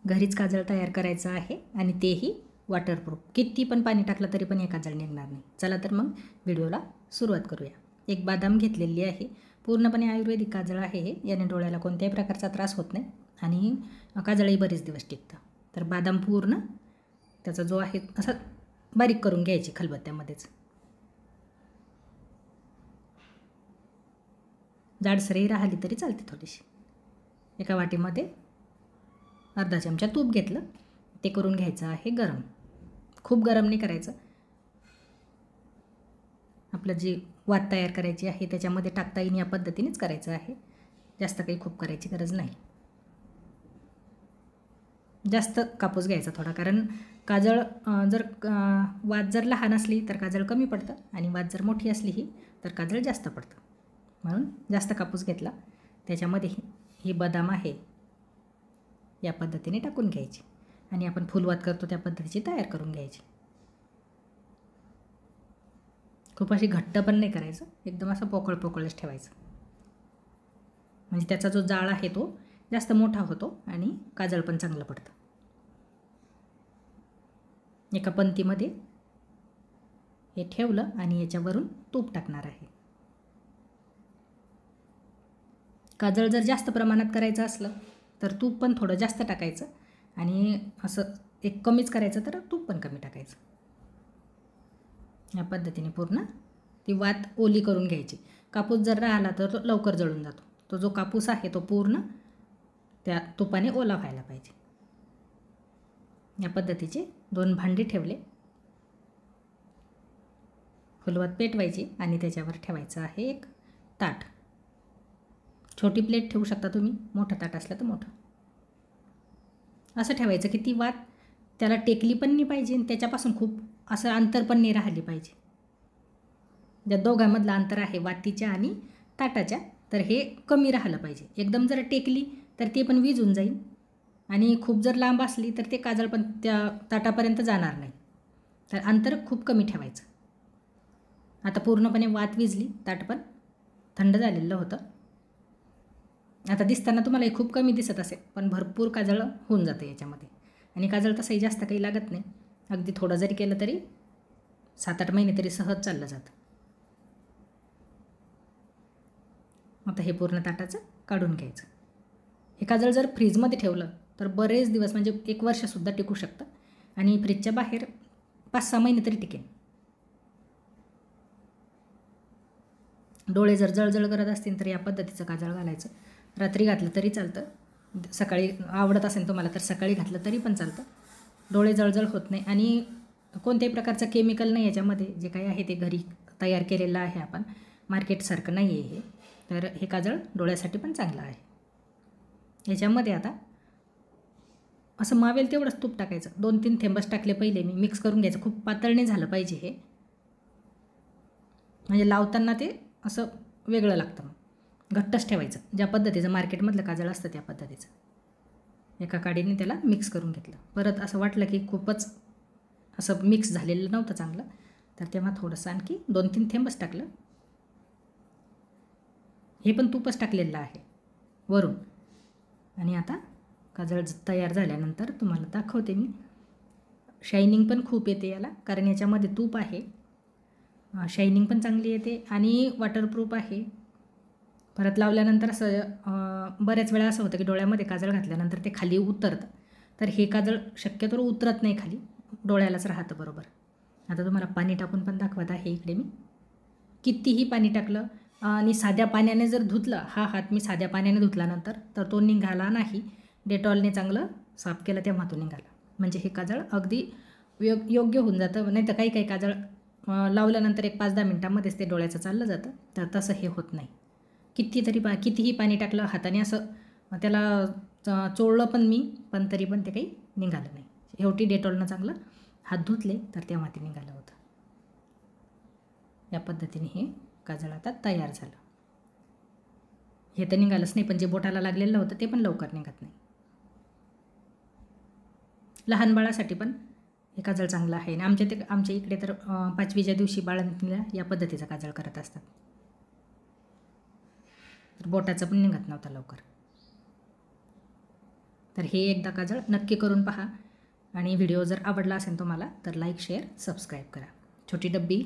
घरीच काजळ तयार करायचं आहे आणि तेही वॉटरप्रूफ. किती पण पाणी टाकलं तरी पण हे काजळ निघणार नाही. चला तर मग व्हिडिओला सुरुवात करूया. एक बदाम घेतलेली आहे. पूर्णपणे आयुर्वेदिक काजळ आहे हे. याने डोळ्याला कोणत्याही प्रकारचा त्रास होत नाही आणि काजळही बरेच दिवस टिकतं. तर बदाम पूर्ण त्याचा जो आहे असा बारीक करून घ्यायची खलबत्त्यामध्येच. जाडसरही राहिली तरी चालते थोडीशी. एका वाटीमध्ये अर्धा चमचा तूप घेतलं. ते करून घ्यायचं आहे गरम. खूप गरम नाही करायचं. आपलं जी वात तयार करायची आहे त्याच्यामध्ये टाकता येईल या पद्धतीनेच करायचं आहे. जास्त काही खूप करायची गरज नाही. जास्त कापूस घ्यायचा थोडा, कारण काजळ जर वात जर लहान असली तर काजळ कमी पडतं आणि वात जर मोठी असली ही तर काजळ जास्त पडतं. म्हणून जास्त कापूस घेतला. त्याच्यामध्ये ही बदाम आहे या पद्धतीने टाकून घ्यायची आणि आपण फुलवात करतो त्या पद्धतीची तयार करून घ्यायची. खूप अशी घट्ट पण नाही करायचं, एकदम असं पोकळ पोकळच ठेवायचं. म्हणजे त्याचा जो जाळ आहे तो जास्त मोठा होतो आणि काजळ पण चांगलं पडतं. एका पंतीमध्ये हे ठेवलं आणि याच्यावरून तूप टाकणार आहे. काजळ जर जास्त प्रमाणात करायचं असलं तर तूप पण थोडं जास्त टाकायचं आणि असं एक कमीच करायचं तर तूप पण कमी टाकायचं. या पद्धतीने पूर्ण ती वात ओली करून घ्यायची. कापूस जर राहिला तर तो लवकर जळून जातो. तो जो कापूस आहे तो पूर्ण त्या तुपाने ओला व्हायला पाहिजे. या पद्धतीचे 2 भांडी ठेवले. फुलवात पेटवायची आणि त्याच्यावर ठेवायचं आहे एक ताट. छोटी प्लेट ठेवू शकता तुम्ही, मोठं ताट असलं तर मोठं. असं ठेवायचं की ती वात त्याला टेकली पण नाही पाहिजे आणि त्याच्यापासून खूप असं अंतर पण नाही राहिली पाहिजे. ज्या दोघांमधलं अंतर आहे वातीच्या आणि ताटाच्या तर हे कमी राहिलं पाहिजे. एकदम जर टेकली तर ते पण विझून जाईल आणि खूप जर लांब असली तर ते काजळ पण त्या ताटापर्यंत जाणार नाही. तर अंतर खूप कमी ठेवायचं. आता पूर्णपणे वात विझली, ताट पण थंड झालेलं होतं. आता दिसताना तुम्हाला हे खूप कमी दिसत असेल पण भरपूर काजळ होऊन जातं याच्यामध्ये आणि काजळ तसंही जास्त काही लागत नाही. अगदी थोडं जरी केलं तरी 7-8 महिने तरी सहज चाललं जातं. आता हे पूर्ण ताटाचं काढून घ्यायचं. हे काजळ जर फ्रीजमध्ये ठेवलं तर बरेच दिवस म्हणजे 1 वर्षसुद्धा टिकू शकतं आणि फ्रीजच्या बाहेर 5-6 महिने तरी टिकेल. डोळे जर जळजळ करत असतील तर या पद्धतीचं काजळ घालायचं. रात्री घातलं तरी चालतं, सकाळी आवडत असेल तुम्हाला तर सकाळी घातलं तरी पण चालतं. डोळे जळजळ होत नाही आणि कोणत्याही प्रकारचं केमिकल नाही याच्यामध्ये. जे काही आहे ते घरी तयार केलेलं आहे आपण, मार्केटसारखं नाही आहे हे. तर हे काजळ डोळ्यासाठी पण चांगलं आहे. याच्यामध्ये आता असं मावेल तेवढंच तूप टाकायचं. 2-3 थेंबच टाकले पहिले मी. मिक्स करून घ्यायचं. खूप पातळ नाही झालं पाहिजे हे, म्हणजे लावताना ते असं वेगळं लागतं. मग घट्टच ठेवायचं. ज्या पद्धतीचं मार्केटमधलं काजळ असतं त्या पद्धतीचं. एका काडीने त्याला मिक्स करून घेतलं. परत असं वाटलं की खूपच असं मिक्स झालेलं नव्हतं चांगलं तर तेव्हा थोडंसं आणखी 2-3 थेंबच टाकलं. हे पण तूपच टाकलेलं आहे वरून. आणि आता काजळ तयार झाल्यानंतर तुम्हाला दाखवते मी. शायनिंग पण खूप येते याला, कारण याच्यामध्ये तूप आहे. शायनिंग पण चांगली येते आणि वॉटरप्रूफ आहे. परत लावल्यानंतर असं बऱ्याच वेळा असं होतं की डोळ्यामध्ये काजळ घातल्यानंतर ते खाली उतरतं. तर हे काजळ शक्यतो उतरत नाही खाली, डोळ्यालाच राहतं बरोबर. आता तुम्हाला पाणी टाकून पण दाखवत आहे इकडे मी. कितीही पाणी टाकलं आणि साध्या पाण्याने जर धुतलं, हा हात मी साध्या पाण्याने धुतल्यानंतर तर तो निघाला नाही. डेटॉलने चांगलं साफ केलं तेव्हा तो निघाला. म्हणजे हे काजळ अगदी योग्य होऊन जातं. नाही तर काही काही काजळ लावल्यानंतर 1-5-10 मिनटामध्येच ते डोळ्याचं चाललं जातं. तर तसं हे होत नाही. कितीही पाणी टाकलं हाताने असं त्याला चोळलं पण मी, पण तरी पण ते काही निघालं नाही. शेवटी डेटॉलनं चांगलं हात धुतले तर तेव्हा ते निघालं होतं. या पद्धतीने हे काजळ आता तयार झालं. हे तर निघालंच नाही, पण जे बोटाला लागलेलं होतं ते पण लवकर निघत नाही. लहान बाळासाठी पण हे काजळ चांगलं आहे. आणि आमच्या इकडे तर 5वीच्या दिवशी बाळंतीला या पद्धतीचं काजळ करत असतात. तर बोटाचं पण निघत नव्हतं लवकर. तर हे एकदा काजळ नक्की करून पहा आणि व्हिडिओ जर आवडला असेल तुम्हाला तर लाईक शेअर सबस्क्राईब करा. छोटी डब्बी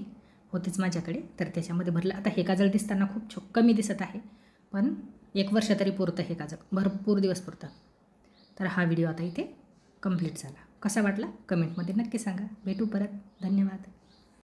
होतीच माझ्याकडे तर त्याच्यामध्ये भरलं. आता हे काजळ दिसताना खूप कमी दिसत आहे पण 1 वर्ष तरी पुरतं हे काजळ, भरपूर दिवस पुरतं. तर हा व्हिडिओ आता इथे कंप्लीट झाला. कसा वाटला कमेंटमध्ये नक्की सांगा. भेटू परत. धन्यवाद.